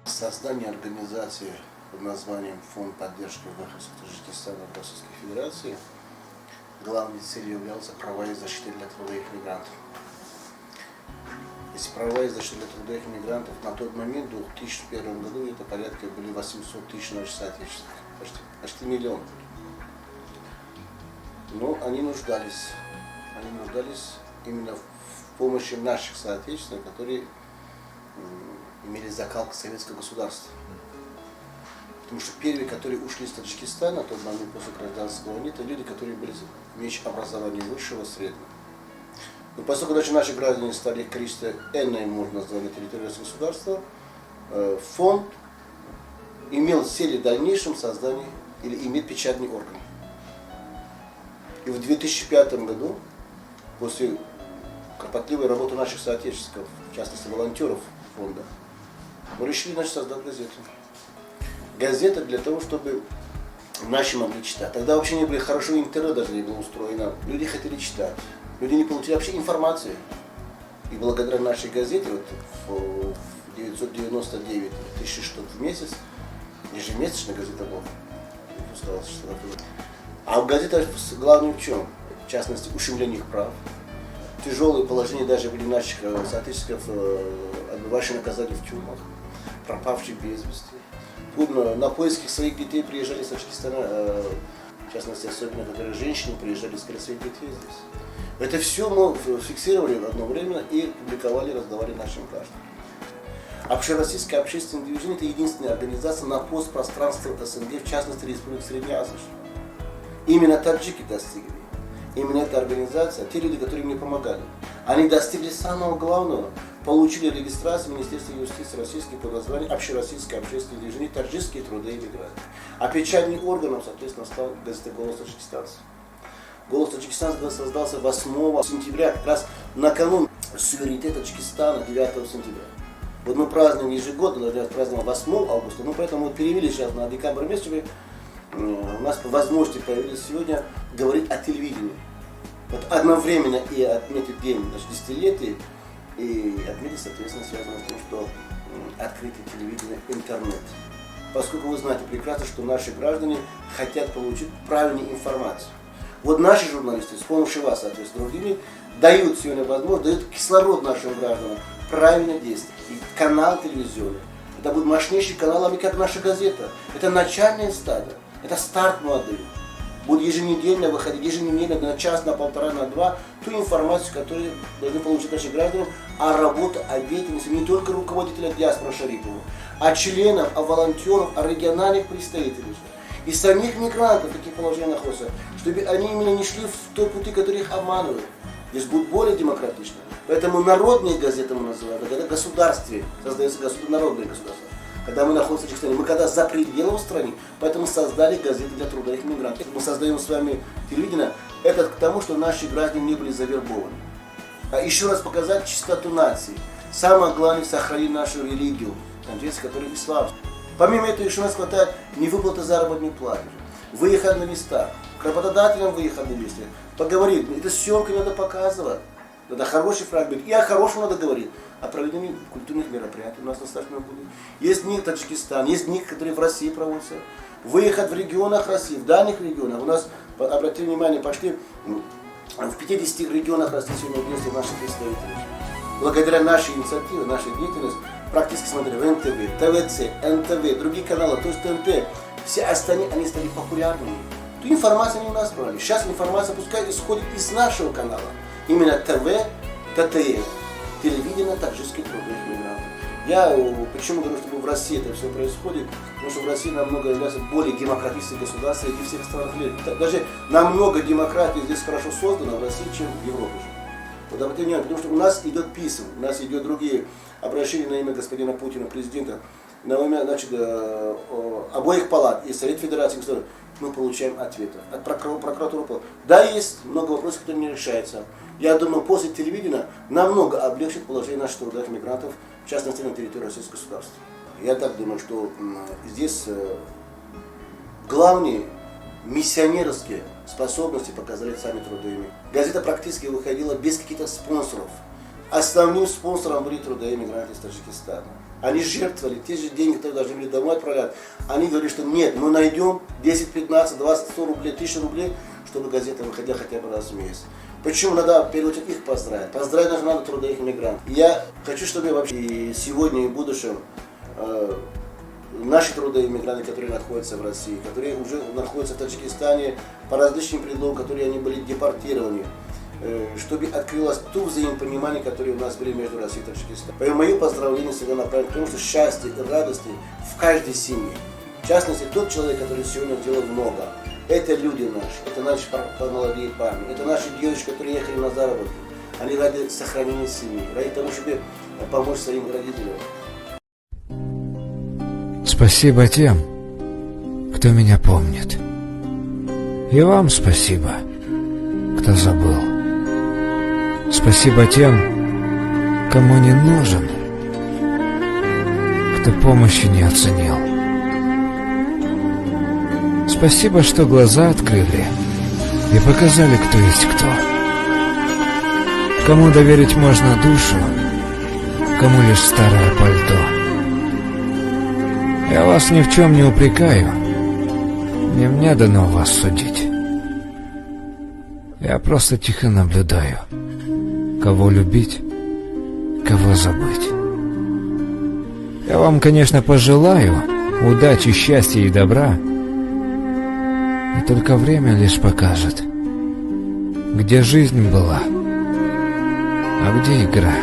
Создание организации под названием Фонд поддержки выходцев Таджикистана в Российской Федерации главной целью являлся правовая защита для трудовых мигрантов. Если правовая защита для трудовых мигрантов на тот момент, в 2001 году, это порядка были 800 тысяч наших соотечественников, почти миллион. Но они нуждались именно в помощи наших соотечественников, которые имели закалку советского государства. Потому что первые, которые ушли из Таджикистана, в тот момент после гражданской войны, это люди, которые были имеющие образование высшего, среднего. Но поскольку наши граждане стали их количество энное, можно назвать, на территории государства, фонд имел цель в дальнейшем создания или иметь печатный орган. И в 2005 году, после кропотливой работы наших соотечественников, в частности волонтеров фонда, мы решили создать газету. Газета для того, чтобы наши могли читать. Тогда вообще не было хорошо, интернет даже не был устроено. Люди хотели читать. Люди не получили вообще информации. И благодаря нашей газете, в 999 тысяч штук в месяц, ежемесячная газета была. А в газете главное в чем? В частности, ущемление их прав. Тяжелые положения даже были наших соотечественников, отбывавших наказания в тюрьмах, пропавшие без вести. На поиски своих детей приезжали с Таджикистана, в частности, особенно когда женщины приезжали искать своих детей здесь. Это все мы фиксировали в одно время и публиковали, раздавали нашим гражданам. Общероссийское общественное движение – это единственная организация на постпространстве СНГ, в частности, Республики Средняя Азия. Именно таджики достигли. Именно эта организация, те люди, которые мне помогали, они достигли самого главного, получили регистрацию Министерства юстиции Российской под названием Общероссийское общественное движение «Таджикские труды и мигранты». А печатным органом, соответственно, стал газета «Голос Таджикистана». «Голос Таджикистана» создался 8 сентября, как раз накануне суверенитета Таджикистана, 9 сентября. Вот мы празднуем ежегодно, празднуем 8 августа, но поэтому мы перевели сейчас на декабрь месяц, чтобы у нас возможности появились сегодня говорить о телевидении. Вот одновременно и отметить день десятилетия, и отметить, соответственно, связано с тем, что открытие телевидения, интернет. Поскольку вы знаете прекрасно, что наши граждане хотят получить правильную информацию. Вот наши журналисты с помощью вас, соответственно, другими, дают сегодня возможность, дают кислород нашим гражданам правильно действовать. И канал телевизионный, это будет мощнейший канал, как наша газета. Это начальная стадия, это старт молодых. Будет еженедельно выходить, еженедельно на час, на полтора, на два, ту информацию, которую должны получить наши граждане, о работе, о деятельности не только руководителя диаспоры Шарипова, а членов, о волонтеров, о региональных представителей. И самих мигрантов, такие положения находятся, чтобы они именно не шли в той пути, который их обманывают. Здесь будет более демократично. Поэтому народные газеты мы называем, когда в государстве создается народное государство. Когда мы находимся в Таджикистане, мы когда за пределом страны, поэтому создали газеты для трудовых мигрантов. Мы создаем с вами телевидение, это к тому, что наши граждане не были завербованы. А еще раз показать чистоту нации. Самое главное, сохранить нашу религию, которая ислам. Помимо этого, еще у нас хватает невыплаты заработной платы, выехать на места, к работодателям выехать на месте, поговорить. Это съемки надо показывать. Надо хороший фрагмент. И о хорошем надо говорить. О проведении культурных мероприятий у нас достаточно будет. Есть дни в Таджикистане, есть дни, которые в России проводятся. Выехать в регионах России, в дальних регионах. У нас, обратите внимание, пошли в 50 регионах России сегодня вместе наши представители. Благодаря нашей инициативе, нашей деятельности, практически смотрели в НТВ, ТВЦ, НТВ, другие каналы, то есть ТНТ, все остальные, они стали популярными. Ту информацию они у нас брали. Сейчас информация пускай исходит из нашего канала. Именно ТВ, ТТР, телевидение таджикских трудовых мигрантов. Я почему говорю, что в России это все происходит, потому что в России намного является более демократическое государство среди всех стран мира. Даже намного демократии здесь хорошо создано в России, чем в Европе. Вот обратите внимание, потому что у нас идет писем, у нас идет другие обращения на имя господина Путина, президента, на имя обоих палат и Совет Федерации государств. Мы получаем ответы от прокуратуры. Да, есть много вопросов, которые не решаются. Я думаю, после телевидения намного облегчит положение наших трудовых мигрантов, в частности, на территории российского государства. Я так думаю, что здесь главные миссионерские способности показали сами трудовые. Газета практически выходила без каких-то спонсоров. Основным спонсором были трудовые мигранты из Таджикистана. Они жертвовали те же деньги, которые должны были домой отправлять. Они говорили, что нет, мы найдем 10, 15, 20, 100 рублей, 1000 рублей, чтобы газета выходила хотя бы раз в месяц. Почему надо, в первую очередь, их поздравить? Поздравить даже надо трудовых мигрантов. Я хочу, чтобы вообще и сегодня, и в будущем наши трудовые мигранты, которые находятся в России, которые уже находятся в Таджикистане по различным предлогам, которые они были депортированы, чтобы открылось то взаимопонимание, которое у нас были между Россией и Таджикистаном. Поэтому мое поздравление всегда направлено к тому, что счастье и радости в каждой семье. В частности, тот человек, который сегодня делал много, это люди наши, это наши молодые парни, это наши девочки, которые ехали на заработки. Они ради сохранения семьи, ради того, чтобы помочь своим родителям. Спасибо тем, кто меня помнит. И вам спасибо, кто забыл. Спасибо тем, кому не нужен, кто помощи не оценил. Спасибо, что глаза открыли и показали, кто есть кто. Кому доверить можно душу, кому лишь старое пальто. Я вас ни в чем не упрекаю, не мне дано вас судить. Я просто тихо наблюдаю, кого любить, кого забыть. Я вам, конечно, пожелаю удачи, счастья и добра, и только время лишь покажет, где жизнь была, а где игра.